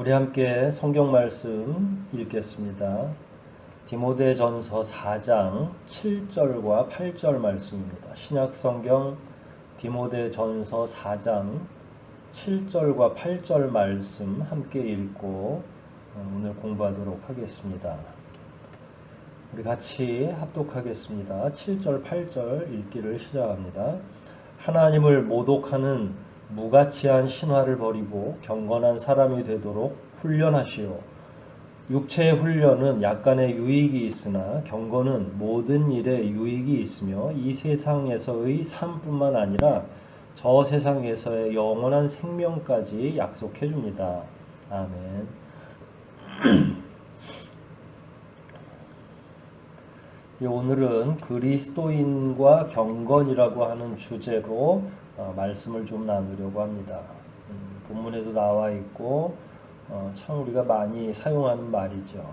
우리 함께 성경 말씀 읽겠습니다. 디모데전서 4장 7절과 8절 말씀입니다. 신약 성경 디모데전서 4장 7절과 8절 말씀 함께 읽고 오늘 공부하도록 하겠습니다. 우리 같이 합독하겠습니다. 7절 8절 읽기를 시작합니다. 하나님을 모독하는 무가치한 신화를 버리고 경건한 사람이 되도록 훈련하시오. 육체의 훈련은 약간의 유익이 있으나 경건은 모든 일에 유익이 있으며 이 세상에서의 삶뿐만 아니라 저 세상에서의 영원한 생명까지 약속해 줍니다. 아멘. 오늘은 그리스도인과 경건이라고 하는 주제로 말씀을 좀 나누려고 합니다. 본문에도 나와 있고 참 우리가 많이 사용하는 말이죠.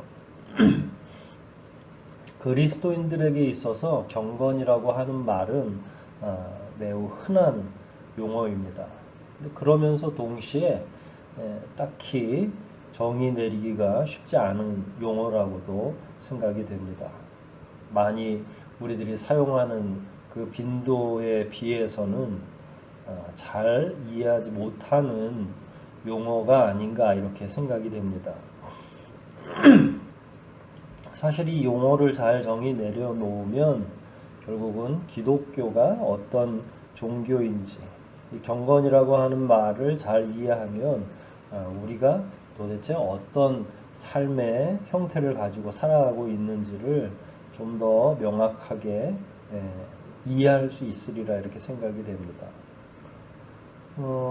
그리스도인들에게 있어서 경건이라고 하는 말은 매우 흔한 용어입니다. 그러면서 동시에 딱히 정의 내리기가 쉽지 않은 용어라고도 생각이 됩니다. 많이 우리들이 사용하는 그 빈도에 비해서는 잘 이해하지 못하는 용어가 아닌가 이렇게 생각이 됩니다. 사실 이 용어를 잘 정의 내려놓으면 결국은 기독교가 어떤 종교인지, 이 경건이라고 하는 말을 잘 이해하면 우리가 도대체 어떤 삶의 형태를 가지고 살아가고 있는지를 좀 더 명확하게 이해할 수 있으리라 이렇게 생각이 됩니다.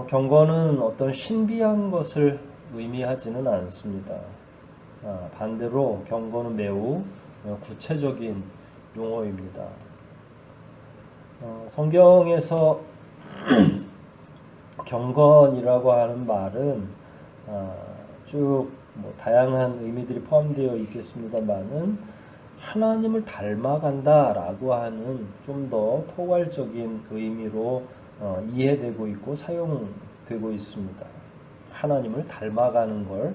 경건은 어떤 신비한 것을 의미하지는 않습니다. 반대로 경건은 매우 구체적인 용어입니다. 성경에서 경건이라고 하는 말은 쭉 다양한 의미들이 포함되어 있겠습니다만은 하나님을 닮아간다라고 하는 좀 더 포괄적인 의미로 이해되고 있고 사용되고 있습니다. 하나님을 닮아가는 걸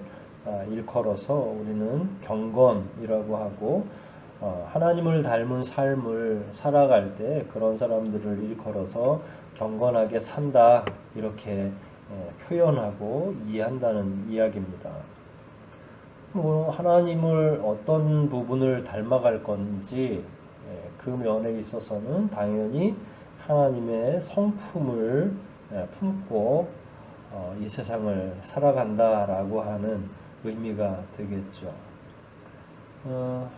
일컬어서 우리는 경건이라고 하고 하나님을 닮은 삶을 살아갈 때 그런 사람들을 일컬어서 경건하게 산다 이렇게 표현하고 이해한다는 이야기입니다. 하나님을 어떤 부분을 닮아갈 건지 그 면에 있어서는 당연히 하나님의 성품을 품고 이 세상을 살아간다라고 하는 의미가 되겠죠.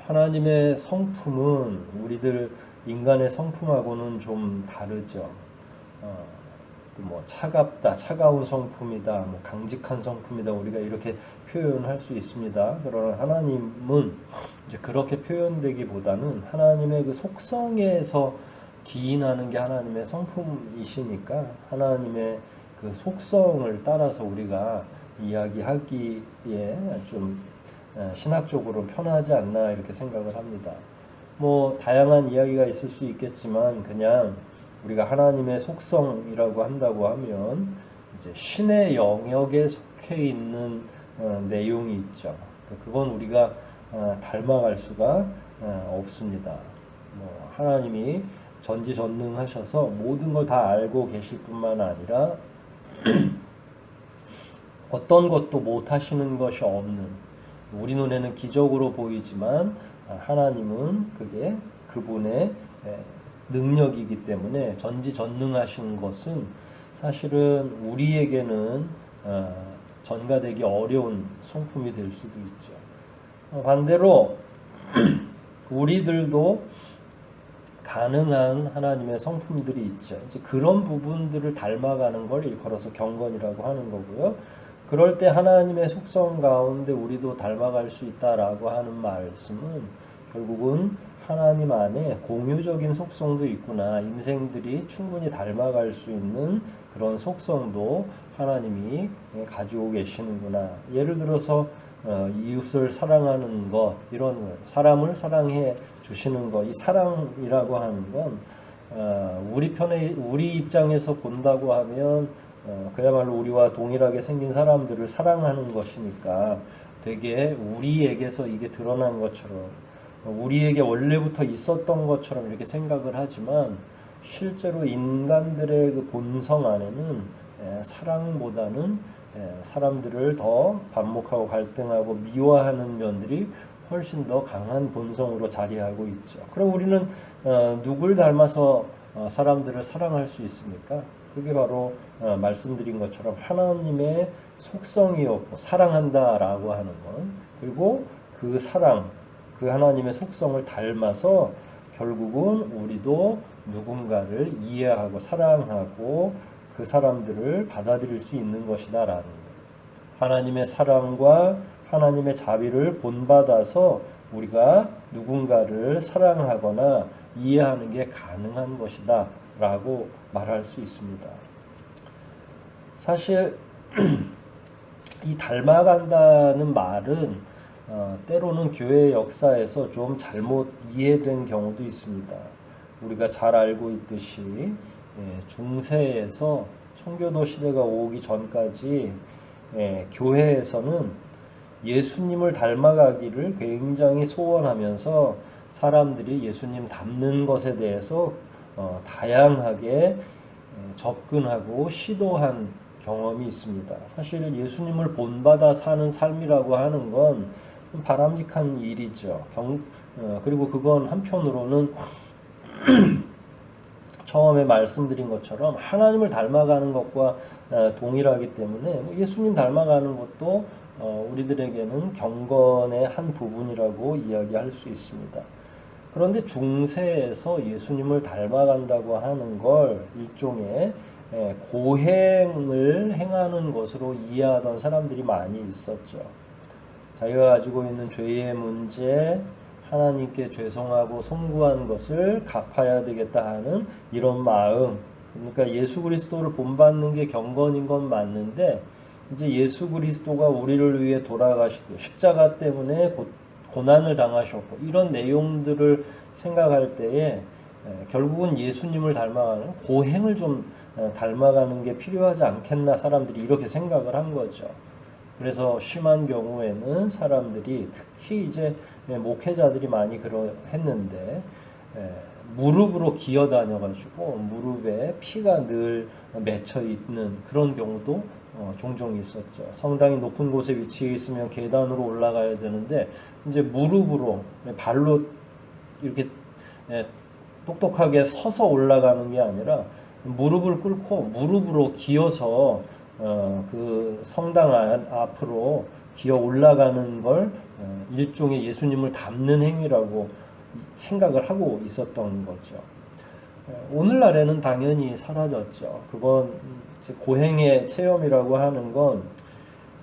하나님의 성품은 우리들 인간의 성품하고는 좀 다르죠. 차갑다, 차가운 성품이다, 강직한 성품이다 우리가 이렇게 표현할 수 있습니다. 그러나 하나님은 이제 그렇게 표현되기보다는 하나님의 그 속성에서 기인하는 게 하나님의 성품이시니까 하나님의 그 속성을 따라서 우리가 이야기하기에 좀 신학적으로 편하지 않나 이렇게 생각을 합니다. 다양한 이야기가 있을 수 있겠지만 그냥 우리가 하나님의 속성이라고 한다고 하면 이제 신의 영역에 속해 있는 내용이 있죠. 그건 우리가 닮아갈 수가 없습니다. 하나님이 전지전능하셔서 모든 걸 다 알고 계실 뿐만 아니라 어떤 것도 못하시는 것이 없는, 우리 눈에는 기적으로 보이지만 하나님은 그게 그분의 능력이기 때문에 전지전능하신 것은 사실은 우리에게는 전가되기 어려운 성품이 될 수도 있죠. 반대로 우리들도 가능한 하나님의 성품들이 있죠. 이제 그런 부분들을 닮아가는 걸 일컬어서 경건이라고 하는 거고요. 그럴 때 하나님의 속성 가운데 우리도 닮아갈 수 있다라고 하는 말씀은 결국은 하나님 안에 공유적인 속성도 있구나. 인생들이 충분히 닮아갈 수 있는 그런 속성도 하나님이 가지고 계시는구나. 예를 들어서 이웃을 사랑하는 것, 이런 것, 사람을 사랑해 주시는 것, 이 사랑이라고 하는 건 우리 입장에서 본다고 하면 그야말로 우리와 동일하게 생긴 사람들을 사랑하는 것이니까 되게 우리에게서 이게 드러난 것처럼 우리에게 원래부터 있었던 것처럼 이렇게 생각을 하지만 실제로 인간들의 그 본성 안에는 사랑보다는 사람들을 더 반목하고 갈등하고 미워하는 면들이 훨씬 더 강한 본성으로 자리하고 있죠. 그럼 우리는 누굴 닮아서 사람들을 사랑할 수 있습니까? 그게 바로 말씀드린 것처럼 하나님의 속성이었고 사랑한다라고 하는 것 그리고 그 사랑 그 하나님의 속성을 닮아서 결국은 우리도 누군가를 이해하고 사랑하고 그 사람들을 받아들일 수 있는 것이다라는 거예요. 하나님의 사랑과 하나님의 자비를 본받아서 우리가 누군가를 사랑하거나 이해하는 게 가능한 것이다 라고 말할 수 있습니다. 사실 이 닮아간다는 말은 때로는 교회 역사에서 좀 잘못 이해된 경우도 있습니다. 우리가 잘 알고 있듯이 중세에서 청교도 시대가 오기 전까지 교회에서는 예수님을 닮아가기를 굉장히 소원하면서 사람들이 예수님 닮는 것에 대해서 다양하게 접근하고 시도한 경험이 있습니다. 사실 예수님을 본받아 사는 삶이라고 하는 건 바람직한 일이죠. 그리고 그건 한편으로는 처음에 말씀드린 것처럼 하나님을 닮아가는 것과 동일하기 때문에 예수님 닮아가는 것도 우리들에게는 경건의 한 부분이라고 이야기할 수 있습니다. 그런데 중세에서 예수님을 닮아간다고 하는 걸 일종의 고행을 행하는 것으로 이해하던 사람들이 많이 있었죠. 자기가 가지고 있는 죄의 문제, 하나님께 죄송하고 송구한 것을 갚아야 되겠다 하는 이런 마음. 그러니까 예수 그리스도를 본받는 게 경건인 건 맞는데 이제 예수 그리스도가 우리를 위해 돌아가시고 십자가 때문에 고난을 당하셨고 이런 내용들을 생각할 때에 결국은 예수님을 닮아가는 고행을 좀 닮아가는 게 필요하지 않겠나 사람들이 이렇게 생각을 한 거죠. 그래서 심한 경우에는 사람들이 특히 이제 목회자들이 많이 했는데 무릎으로 기어 다녀가지고 무릎에 피가 늘 맺혀 있는 그런 경우도 종종 있었죠. 성당이 높은 곳에 위치해 있으면 계단으로 올라가야 되는데 이제 무릎으로 발로 이렇게 똑똑하게 서서 올라가는 게 아니라 무릎을 꿇고 무릎으로 기어서 그 성당 앞으로 기어 올라가는 걸 일종의 예수님을 닮는 행위라고 생각을 하고 있었던 거죠. 오늘날에는 당연히 사라졌죠. 그건 고행의 체험이라고 하는 건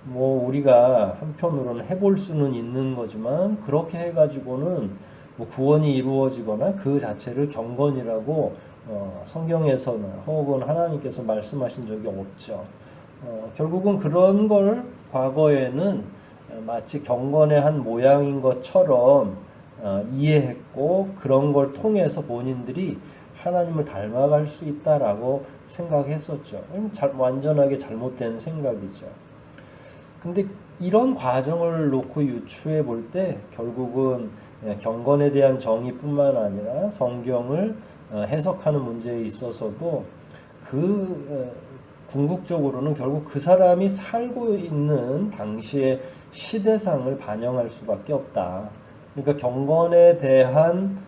뭐 우리가 한편으로는 해볼 수는 있는 거지만 그렇게 해가지고는 뭐 구원이 이루어지거나 그 자체를 경건이라고 성경에서는 혹은 하나님께서 말씀하신 적이 없죠. 결국은 그런 걸 과거에는 마치 경건의 한 모양인 것처럼 이해했고 그런 걸 통해서 본인들이 하나님을 닮아갈 수 있다라고 생각했었죠. 완전하게 잘못된 생각이죠. 근데 이런 과정을 놓고 유추해 볼 때 결국은 경건에 대한 정의뿐만 아니라 성경을 해석하는 문제에 있어서도 궁극적으로는 결국 그 사람이 살고 있는 당시의 시대상을 반영할 수밖에 없다. 그러니까 경건에 대한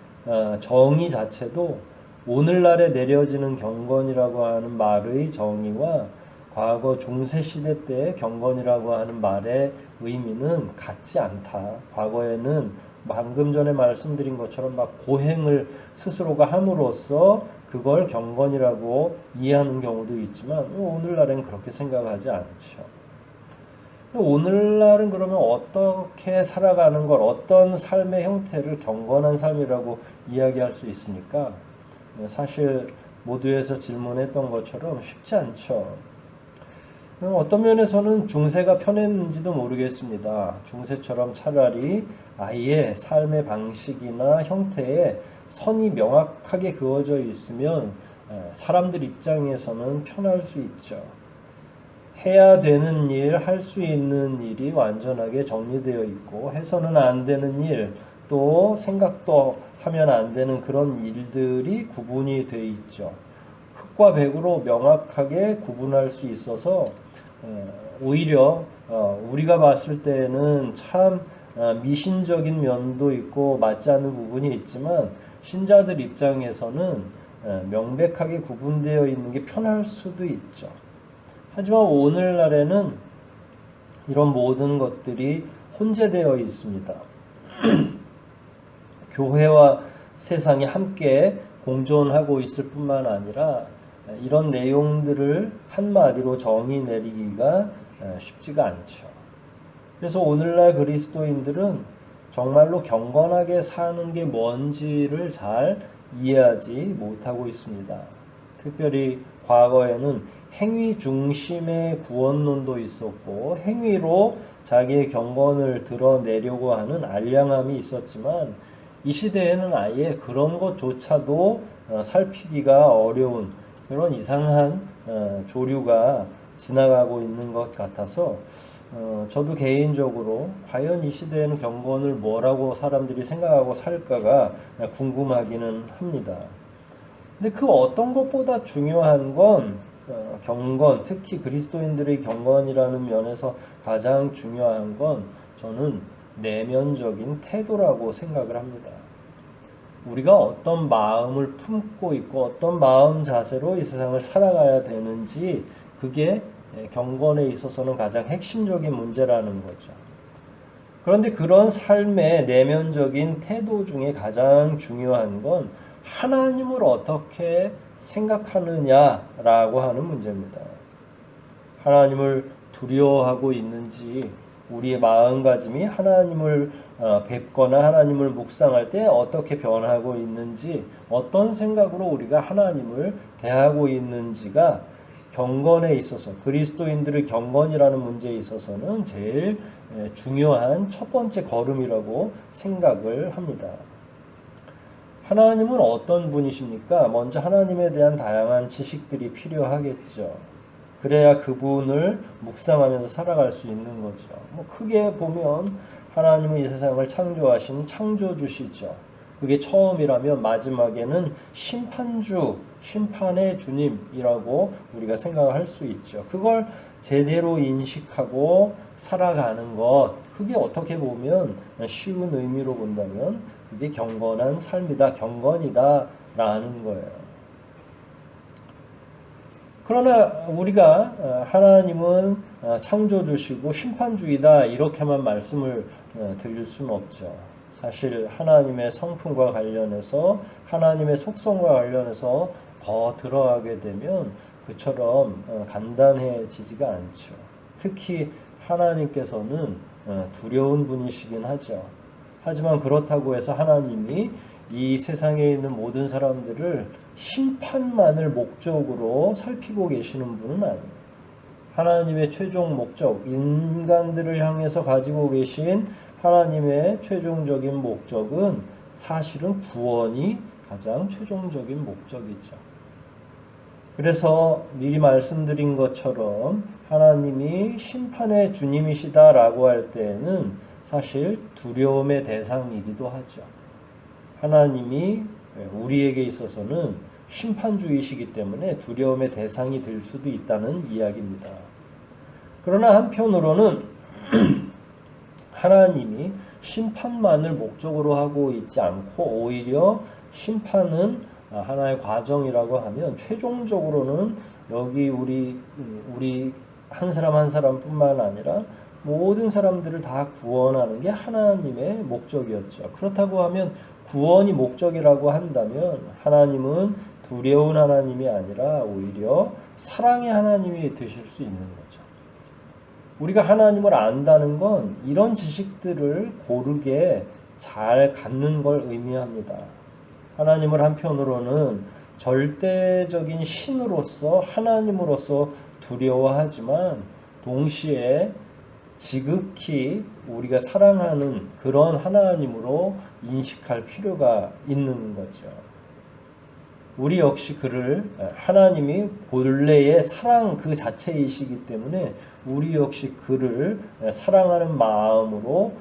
정의 자체도 오늘날에 내려지는 경건이라고 하는 말의 정의와 과거 중세시대 때의 경건이라고 하는 말의 의미는 같지 않다. 과거에는 방금 전에 말씀드린 것처럼 막 고행을 스스로가 함으로써 그걸 경건이라고 이해하는 경우도 있지만 오늘날엔 그렇게 생각하지 않죠. 오늘날은 그러면 어떻게 살아가는 걸 어떤 삶의 형태를 경건한 삶이라고 이야기할 수 있습니까? 사실 모두에서 질문했던 것처럼 쉽지 않죠. 어떤 면에서는 중세가 편했는지도 모르겠습니다. 중세처럼 차라리 아예 삶의 방식이나 형태에 선이 명확하게 그어져 있으면 사람들 입장에서는 편할 수 있죠. 해야 되는 일, 할 수 있는 일이 완전하게 정리되어 있고 해서는 안 되는 일, 또 생각도 하면 안 되는 그런 일들이 구분이 돼 있죠. 흑과 백으로 명확하게 구분할 수 있어서 오히려 우리가 봤을 때는 참 미신적인 면도 있고 맞지 않는 부분이 있지만 신자들 입장에서는 명백하게 구분되어 있는 게 편할 수도 있죠. 하지만 오늘날에는 이런 모든 것들이 혼재되어 있습니다. 교회와 세상이 함께 공존하고 있을 뿐만 아니라 이런 내용들을 한마디로 정의 내리기가 쉽지가 않죠. 그래서 오늘날 그리스도인들은 정말로 경건하게 사는 게 뭔지를 잘 이해하지 못하고 있습니다. 특별히 과거에는 행위 중심의 구원론도 있었고 행위로 자기의 경건을 드러내려고 하는 알량함이 있었지만 이 시대에는 아예 그런 것조차도 살피기가 어려운 그런 이상한 조류가 지나가고 있는 것 같아서 저도 개인적으로 과연 이 시대에는 경건을 뭐라고 사람들이 생각하고 살까가 궁금하기는 합니다. 근데 그 어떤 것보다 중요한 건 경건, 특히 그리스도인들의 경건이라는 면에서 가장 중요한 건 저는 내면적인 태도라고 생각을 합니다. 우리가 어떤 마음을 품고 있고 어떤 마음 자세로 이 세상을 살아가야 되는지 그게 경건에 있어서는 가장 핵심적인 문제라는 거죠. 그런데 그런 삶의 내면적인 태도 중에 가장 중요한 건 하나님을 어떻게 생각하느냐라고 하는 문제입니다. 하나님을 두려워하고 있는지 우리의 마음가짐이 하나님을 뵙거나 하나님을 묵상할 때 어떻게 변하고 있는지 어떤 생각으로 우리가 하나님을 대하고 있는지가 경건에 있어서 그리스도인들의 경건이라는 문제에 있어서는 제일 중요한 첫 번째 걸음이라고 생각을 합니다. 하나님은 어떤 분이십니까? 먼저 하나님에 대한 다양한 지식들이 필요하겠죠. 그래야 그분을 묵상하면서 살아갈 수 있는 거죠. 크게 보면 하나님은 이 세상을 창조하신 창조주시죠. 그게 처음이라면 마지막에는 심판주, 심판의 주님이라고 우리가 생각할 수 있죠. 그걸 제대로 인식하고 살아가는 것, 그게 어떻게 보면 쉬운 의미로 본다면 그게 경건한 삶이다, 경건이다 라는 거예요. 그러나 우리가 하나님은 창조주시고 심판주이다 이렇게만 말씀을 드릴 수는 없죠. 사실 하나님의 성품과 관련해서 하나님의 속성과 관련해서 더 들어가게 되면 그처럼 간단해지지가 않죠. 특히 하나님께서는 두려운 분이시긴 하죠. 하지만 그렇다고 해서 하나님이 이 세상에 있는 모든 사람들을 심판만을 목적으로 살피고 계시는 분은 아니에요. 하나님의 최종 목적, 인간들을 향해서 가지고 계신 하나님의 최종적인 목적은 사실은 구원이 가장 최종적인 목적이죠. 그래서 미리 말씀드린 것처럼 하나님이 심판의 주님이시다라고 할 때에는 사실 두려움의 대상이기도 하죠. 하나님이 우리에게 있어서는 심판주이시기 때문에 두려움의 대상이 될 수도 있다는 이야기입니다. 그러나 한편으로는 하나님이 심판만을 목적으로 하고 있지 않고 오히려 심판은 하나의 과정이라고 하면 최종적으로는 여기 우리 한 사람 한 사람뿐만 아니라 모든 사람들을 다 구원하는 게 하나님의 목적이었죠. 그렇다고 하면 구원이 목적이라고 한다면 하나님은 두려운 하나님이 아니라 오히려 사랑의 하나님이 되실 수 있는 거죠. 우리가 하나님을 안다는 건 이런 지식들을 고르게 잘 갖는 걸 의미합니다. 하나님을 한편으로는 절대적인 신으로서 하나님으로서 두려워하지만 동시에 지극히 우리가 사랑하는 그런 하나님으로 인식할 필요가 있는 거죠. 우리 역시 그를 하나님이 본래의 사랑 그 자체이시기 때문에 우리 역시 그를 사랑하는 마음으로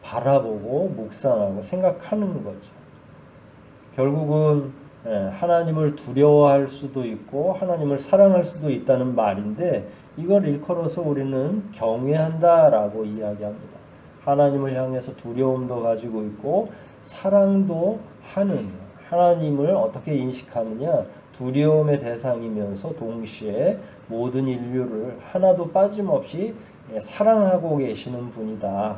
바라보고 묵상하고 생각하는 거죠. 결국은 하나님을 두려워할 수도 있고 하나님을 사랑할 수도 있다는 말인데 이걸 일컬어서 우리는 경외한다라고 이야기합니다. 하나님을 향해서 두려움도 가지고 있고 사랑도 하는, 하나님을 어떻게 인식하느냐, 두려움의 대상이면서 동시에 모든 인류를 하나도 빠짐없이 사랑하고 계시는 분이다.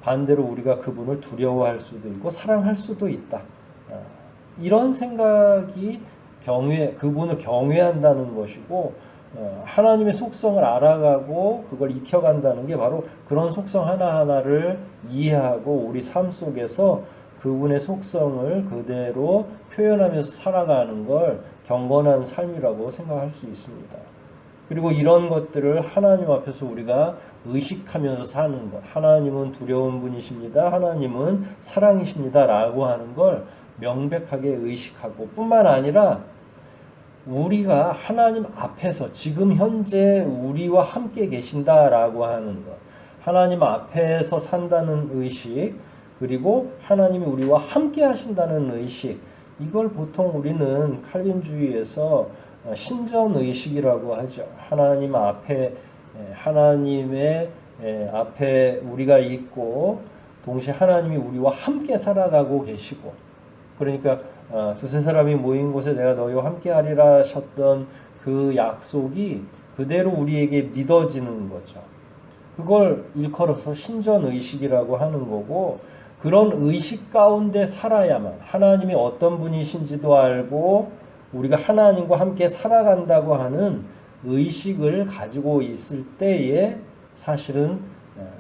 반대로 우리가 그분을 두려워할 수도 있고 사랑할 수도 있다. 이런 생각이 그분을 경외한다는 것이고, 하나님의 속성을 알아가고 그걸 익혀간다는 게 바로 그런 속성 하나하나를 이해하고 우리 삶 속에서 그분의 속성을 그대로 표현하면서 살아가는 걸 경건한 삶이라고 생각할 수 있습니다. 그리고 이런 것들을 하나님 앞에서 우리가 의식하면서 사는 것, 하나님은 두려운 분이십니다, 하나님은 사랑이십니다 라고 하는 걸 명백하게 의식하고, 뿐만 아니라 우리가 하나님 앞에서 지금 현재 우리와 함께 계신다라고 하는 것, 하나님 앞에서 산다는 의식, 그리고 하나님이 우리와 함께 하신다는 의식, 이걸 보통 우리는 칼빈주의에서 신전의식이라고 하죠. 하나님 앞에, 하나님의 앞에 우리가 있고 동시에 하나님이 우리와 함께 살아가고 계시고, 그러니까 두세 사람이 모인 곳에 내가 너희와 함께 하리라 하셨던 그 약속이 그대로 우리에게 믿어지는 거죠. 그걸 일컬어서 신전의식이라고 하는 거고, 그런 의식 가운데 살아야만 하나님이 어떤 분이신지도 알고 우리가 하나님과 함께 살아간다고 하는 의식을 가지고 있을 때에 사실은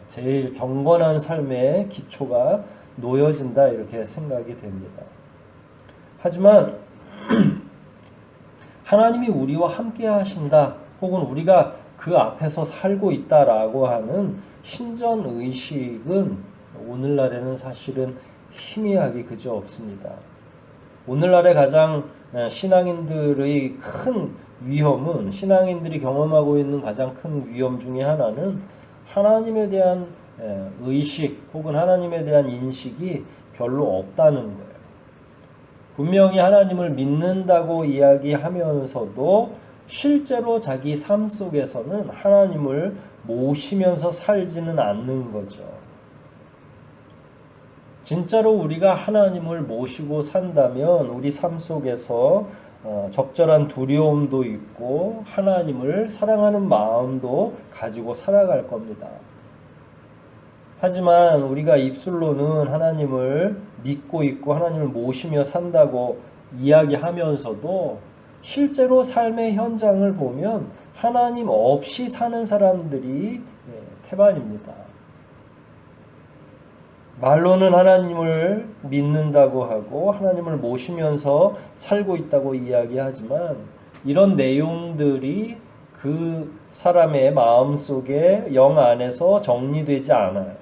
제일 경건한 삶의 기초가 놓여진다, 이렇게 생각이 됩니다. 하지만 하나님이 우리와 함께 하신다, 혹은 우리가 그 앞에서 살고 있다라고 하는 신전의식은 오늘날에는 사실은 희미하기 그저 없습니다. 오늘날의 가장 신앙인들의 큰 위험은, 신앙인들이 경험하고 있는 가장 큰 위험 중에 하나는 하나님에 대한 의식 혹은 하나님에 대한 인식이 별로 없다는 거예요. 분명히 하나님을 믿는다고 이야기하면서도 실제로 자기 삶 속에서는 하나님을 모시면서 살지는 않는 거죠. 진짜로 우리가 하나님을 모시고 산다면 우리 삶 속에서 적절한 두려움도 있고 하나님을 사랑하는 마음도 가지고 살아갈 겁니다. 하지만 우리가 입술로는 하나님을 믿고 있고 하나님을 모시며 산다고 이야기하면서도 실제로 삶의 현장을 보면 하나님 없이 사는 사람들이 태반입니다. 말로는 하나님을 믿는다고 하고 하나님을 모시면서 살고 있다고 이야기하지만 이런 내용들이 그 사람의 마음속에 영 안에서 정리되지 않아요.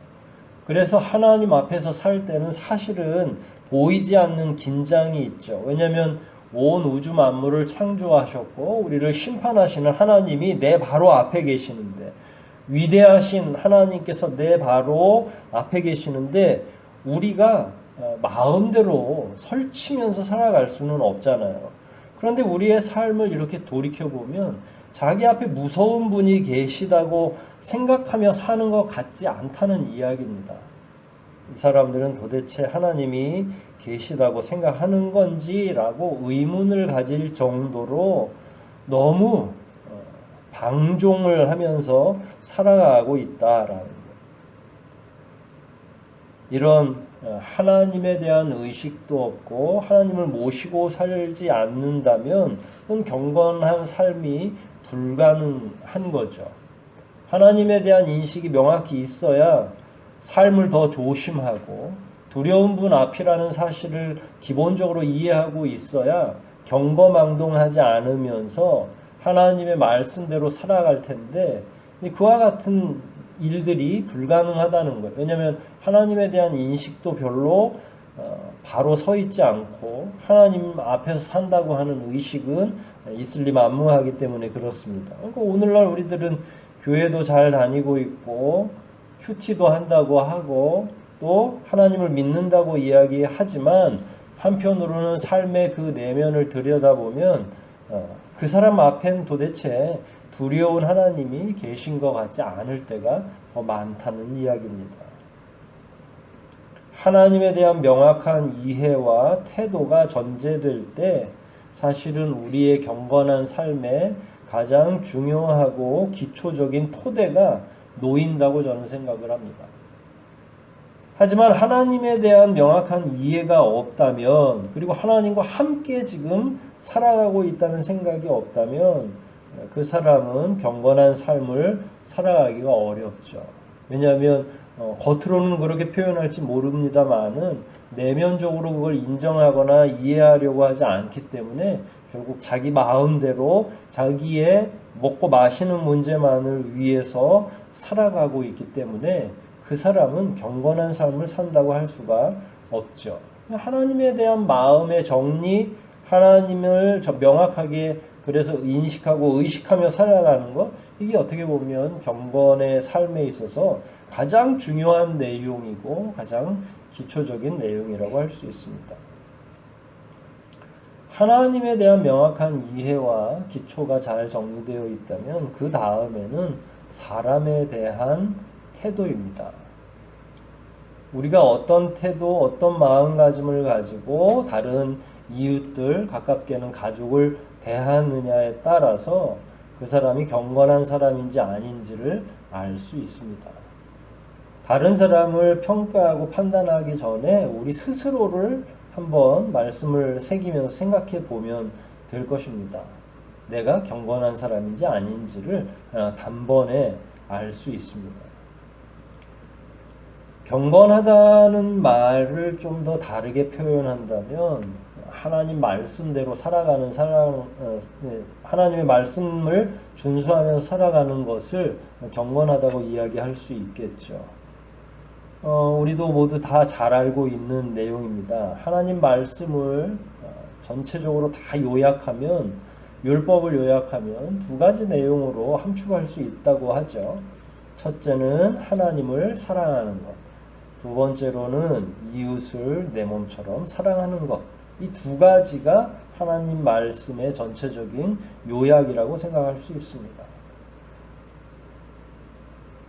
그래서 하나님 앞에서 살 때는 사실은 보이지 않는 긴장이 있죠. 왜냐하면 온 우주 만물을 창조하셨고 우리를 심판하시는 하나님이 내 바로 앞에 계시는데, 위대하신 하나님께서 내 바로 앞에 계시는데 우리가 마음대로 설치면서 살아갈 수는 없잖아요. 그런데 우리의 삶을 이렇게 돌이켜보면 자기 앞에 무서운 분이 계시다고 생각하며 사는 것 같지 않다는 이야기입니다. 이 사람들은 도대체 하나님이 계시다고 생각하는 건지라고 의문을 가질 정도로 너무 방종을 하면서 살아가고 있다라는 것. 이런 하나님에 대한 의식도 없고 하나님을 모시고 살지 않는다면 그건 경건한 삶이 불가능한 거죠. 하나님에 대한 인식이 명확히 있어야 삶을 더 조심하고 두려운 분 앞이라는 사실을 기본적으로 이해하고 있어야 경거망동하지 않으면서 하나님의 말씀대로 살아갈 텐데, 그와 같은 일들이 불가능하다는 거예요. 왜냐하면 하나님에 대한 인식도 별로 바로 서 있지 않고 하나님 앞에서 산다고 하는 의식은 이슬리 만무하기 때문에 그렇습니다. 그러니까 오늘날 우리들은 교회도 잘 다니고 있고 큐티도 한다고 하고 또 하나님을 믿는다고 이야기하지만 한편으로는 삶의 그 내면을 들여다보면 그 사람 앞엔 도대체 두려운 하나님이 계신 것 같지 않을 때가 더 많다는 이야기입니다. 하나님에 대한 명확한 이해와 태도가 전제될 때 사실은 우리의 경건한 삶에 가장 중요하고 기초적인 토대가 놓인다고 저는 생각을 합니다. 하지만 하나님에 대한 명확한 이해가 없다면, 그리고 하나님과 함께 지금 살아가고 있다는 생각이 없다면 그 사람은 경건한 삶을 살아가기가 어렵죠. 왜냐하면 겉으로는 그렇게 표현할지 모릅니다만은 내면적으로 그걸 인정하거나 이해하려고 하지 않기 때문에 결국 자기 마음대로 자기의 먹고 마시는 문제만을 위해서 살아가고 있기 때문에 그 사람은 경건한 삶을 산다고 할 수가 없죠. 하나님에 대한 마음의 정리, 하나님을 명확하게 그래서 인식하고 의식하며 살아가는 것, 이게 어떻게 보면 경건의 삶에 있어서 가장 중요한 내용이고 가장 기초적인 내용이라고 할 수 있습니다. 하나님에 대한 명확한 이해와 기초가 잘 정리되어 있다면 그 다음에는 사람에 대한 태도입니다. 우리가 어떤 태도, 어떤 마음가짐을 가지고 다른 이웃들, 가깝게는 가족을 대하느냐에 따라서 그 사람이 경건한 사람인지 아닌지를 알 수 있습니다. 다른 사람을 평가하고 판단하기 전에 우리 스스로를 한번 말씀을 새기면서 생각해 보면 될 것입니다. 내가 경건한 사람인지 아닌지를 단번에 알 수 있습니다. 경건하다는 말을 좀 더 다르게 표현한다면 하나님 말씀대로 살아가는 하나님의 말씀을 준수하면서 살아가는 것을 경건하다고 이야기할 수 있겠죠. 우리도 모두 다 잘 알고 있는 내용입니다. 하나님 말씀을 전체적으로 다 요약하면, 율법을 요약하면 두 가지 내용으로 함축할 수 있다고 하죠. 첫째는 하나님을 사랑하는 것, 두 번째로는 이웃을 내 몸처럼 사랑하는 것. 이 두 가지가 하나님 말씀의 전체적인 요약이라고 생각할 수 있습니다.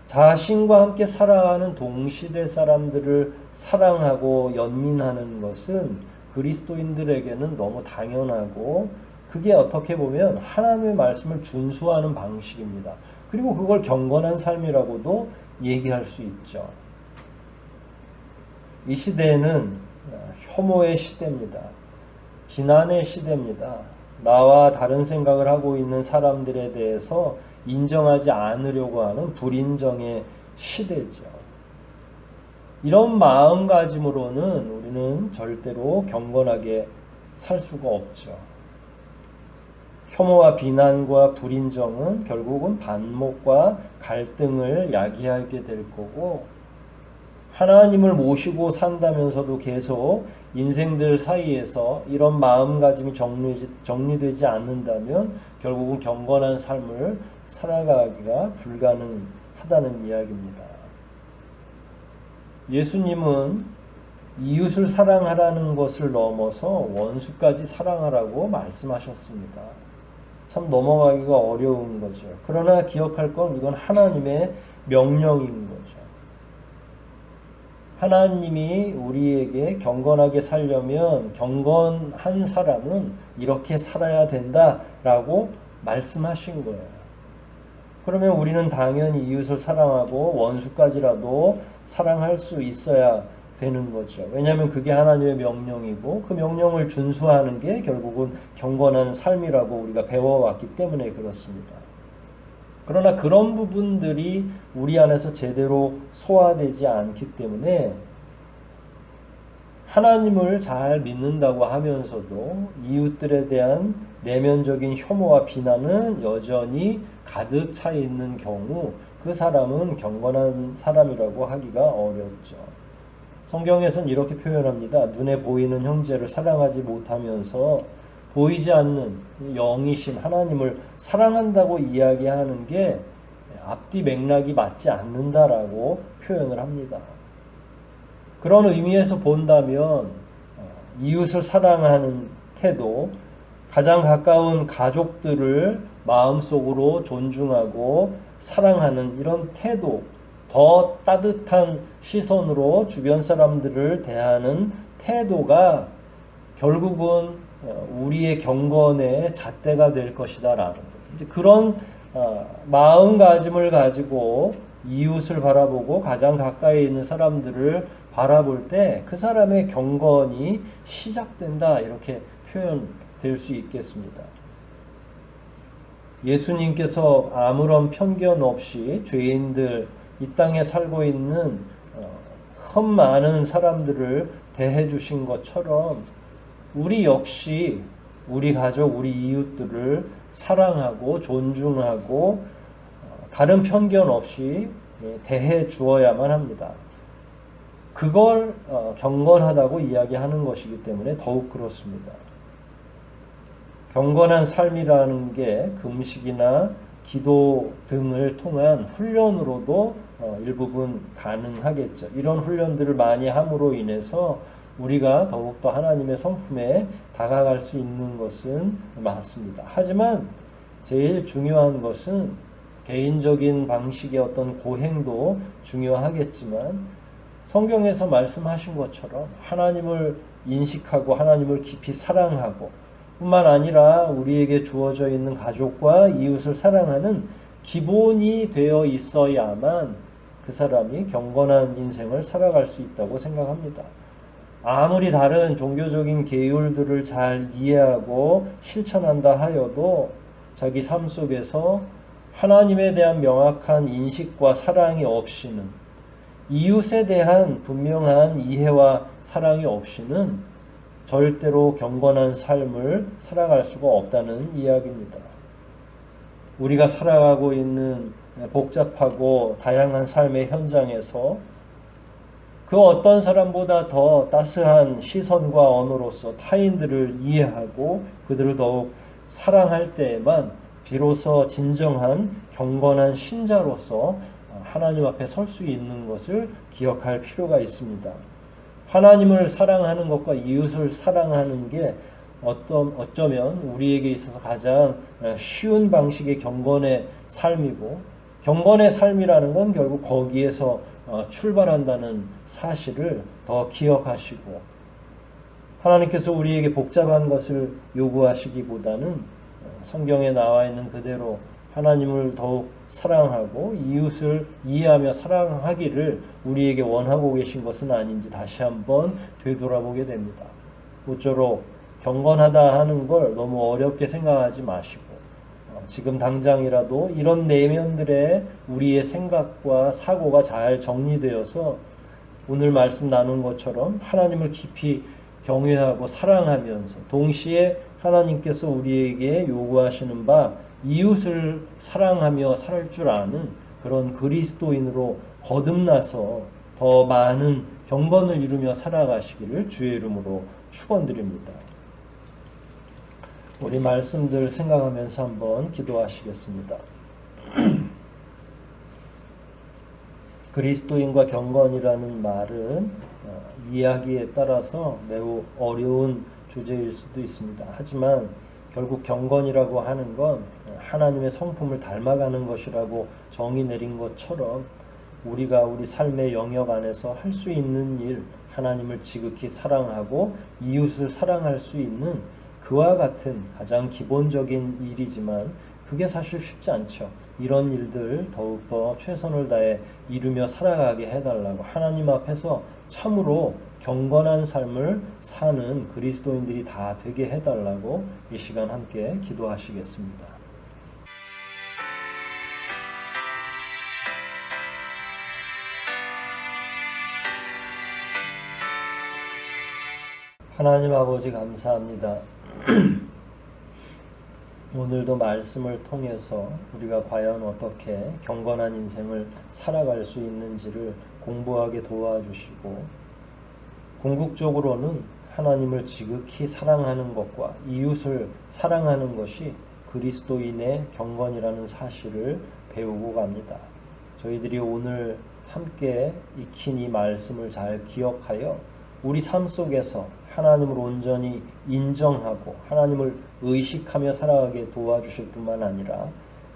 자신과 함께 살아가는 동시대 사람들을 사랑하고 연민하는 것은 그리스도인들에게는 너무 당연하고, 그게 어떻게 보면 하나님의 말씀을 준수하는 방식입니다. 그리고 그걸 경건한 삶이라고도 얘기할 수 있죠. 이 시대에는 혐오의 시대입니다. 비난의 시대입니다. 나와 다른 생각을 하고 있는 사람들에 대해서 인정하지 않으려고 하는 불인정의 시대죠. 이런 마음가짐으로는 우리는 절대로 경건하게 살 수가 없죠. 혐오와 비난과 불인정은 결국은 반목과 갈등을 야기하게 될 거고, 하나님을 모시고 산다면서도 계속 인생들 사이에서 이런 마음가짐이 정리되지 않는다면 결국은 경건한 삶을 살아가기가 불가능하다는 이야기입니다. 예수님은 이웃을 사랑하라는 것을 넘어서 원수까지 사랑하라고 말씀하셨습니다. 참 넘어가기가 어려운 거죠. 그러나 기억할 건 이건 하나님의 명령인 거죠. 하나님이 우리에게 경건하게 살려면 경건한 사람은 이렇게 살아야 된다라고 말씀하신 거예요. 그러면 우리는 당연히 이웃을 사랑하고 원수까지라도 사랑할 수 있어야 되는 거죠. 왜냐하면 그게 하나님의 명령이고 그 명령을 준수하는 게 결국은 경건한 삶이라고 우리가 배워왔기 때문에 그렇습니다. 그러나 그런 부분들이 우리 안에서 제대로 소화되지 않기 때문에 하나님을 잘 믿는다고 하면서도 이웃들에 대한 내면적인 혐오와 비난은 여전히 가득 차 있는 경우 그 사람은 경건한 사람이라고 하기가 어렵죠. 성경에서는 이렇게 표현합니다. 눈에 보이는 형제를 사랑하지 못하면서 보이지 않는 영이신 하나님을 사랑한다고 이야기하는 게 앞뒤 맥락이 맞지 않는다라고 표현을 합니다. 그런 의미에서 본다면 이웃을 사랑하는 태도, 가장 가까운 가족들을 마음속으로 존중하고 사랑하는 이런 태도, 더 따뜻한 시선으로 주변 사람들을 대하는 태도가 결국은 우리의 경건의 잣대가 될 것이다라는 거예요. 이제 그런 마음가짐을 가지고 이웃을 바라보고 가장 가까이 있는 사람들을 바라볼 때 그 사람의 경건이 시작된다 이렇게 표현될 수 있겠습니다. 예수님께서 아무런 편견 없이 죄인들, 이 땅에 살고 있는 흠 많은 사람들을 대해 주신 것처럼 우리 역시 우리 가족, 우리 이웃들을 사랑하고 존중하고 다른 편견 없이 대해 주어야만 합니다. 그걸 경건하다고 이야기하는 것이기 때문에 더욱 그렇습니다. 경건한 삶이라는 게 금식이나 기도 등을 통한 훈련으로도 일부분 가능하겠죠. 이런 훈련들을 많이 함으로 인해서 우리가 더욱더 하나님의 성품에 다가갈 수 있는 것은 맞습니다. 하지만 제일 중요한 것은 개인적인 방식의 어떤 고행도 중요하겠지만 성경에서 말씀하신 것처럼 하나님을 인식하고 하나님을 깊이 사랑하고 뿐만 아니라 우리에게 주어져 있는 가족과 이웃을 사랑하는 기본이 되어 있어야만 그 사람이 경건한 인생을 살아갈 수 있다고 생각합니다. 아무리 다른 종교적인 계율들을 잘 이해하고 실천한다 하여도 자기 삶 속에서 하나님에 대한 명확한 인식과 사랑이 없이는, 이웃에 대한 분명한 이해와 사랑이 없이는 절대로 경건한 삶을 살아갈 수가 없다는 이야기입니다. 우리가 살아가고 있는 복잡하고 다양한 삶의 현장에서 그 어떤 사람보다 더 따스한 시선과 언어로서 타인들을 이해하고 그들을 더욱 사랑할 때에만 비로소 진정한 경건한 신자로서 하나님 앞에 설 수 있는 것을 기억할 필요가 있습니다. 하나님을 사랑하는 것과 이웃을 사랑하는 게 어쩌면 우리에게 있어서 가장 쉬운 방식의 경건의 삶이고, 경건의 삶이라는 건 결국 거기에서 출발한다는 사실을 더 기억하시고, 하나님께서 우리에게 복잡한 것을 요구하시기보다는 성경에 나와 있는 그대로 하나님을 더욱 사랑하고 이웃을 이해하며 사랑하기를 우리에게 원하고 계신 것은 아닌지 다시 한번 되돌아보게 됩니다. 모쪼록 경건하다 하는 걸 너무 어렵게 생각하지 마시고 지금 당장이라도 이런 내면들의 우리의 생각과 사고가 잘 정리되어서 오늘 말씀 나눈 것처럼 하나님을 깊이 경외하고 사랑하면서 동시에 하나님께서 우리에게 요구하시는 바 이웃을 사랑하며 살 줄 아는 그런 그리스도인으로 거듭나서 더 많은 경건을 이루며 살아가시기를 주의 이름으로 축원드립니다. 우리 말씀들 생각하면서 한번 기도하시겠습니다. 그리스도인과 경건이라는 말은 이야기에 따라서 매우 어려운 주제일 수도 있습니다. 하지만 결국 경건이라고 하는 건 하나님의 성품을 닮아가는 것이라고 정의 내린 것처럼 우리가 우리 삶의 영역 안에서 할 수 있는 일, 하나님을 지극히 사랑하고 이웃을 사랑할 수 있는 그와 같은 가장 기본적인 일이지만 그게 사실 쉽지 않죠. 이런 일들 더욱더 최선을 다해 이루며 살아가게 해달라고 하나님 앞에서 참으로 경건한 삶을 사는 그리스도인들이 다 되게 해달라고 이 시간 함께 기도하시겠습니다. 하나님 아버지 감사합니다. 오늘도 말씀을 통해서 우리가 과연 어떻게 경건한 인생을 살아갈 수 있는지를 공부하게 도와주시고 궁극적으로는 하나님을 지극히 사랑하는 것과 이웃을 사랑하는 것이 그리스도인의 경건이라는 사실을 배우고 갑니다. 저희들이 오늘 함께 익힌 이 말씀을 잘 기억하여 우리 삶 속에서 하나님을 온전히 인정하고 하나님을 의식하며 살아가게 도와주실 뿐만 아니라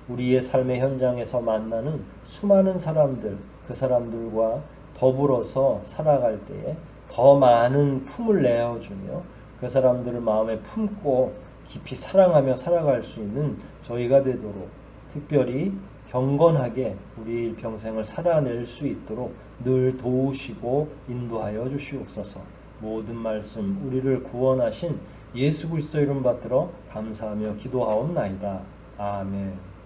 우리의 삶의 현장에서 만나는 수많은 사람들, 그 사람들과 더불어서 살아갈 때에 더 많은 품을 내어주며 그 사람들을 마음에 품고 깊이 사랑하며 살아갈 수 있는 저희가 되도록, 특별히 경건하게 우리 평생을 살아낼 수 있도록 늘 도우시고 인도하여 주시옵소서. 모든 말씀 우리를 구원하신 예수 그리스도 이름 받들어 감사하며 기도하옵나이다. 아멘.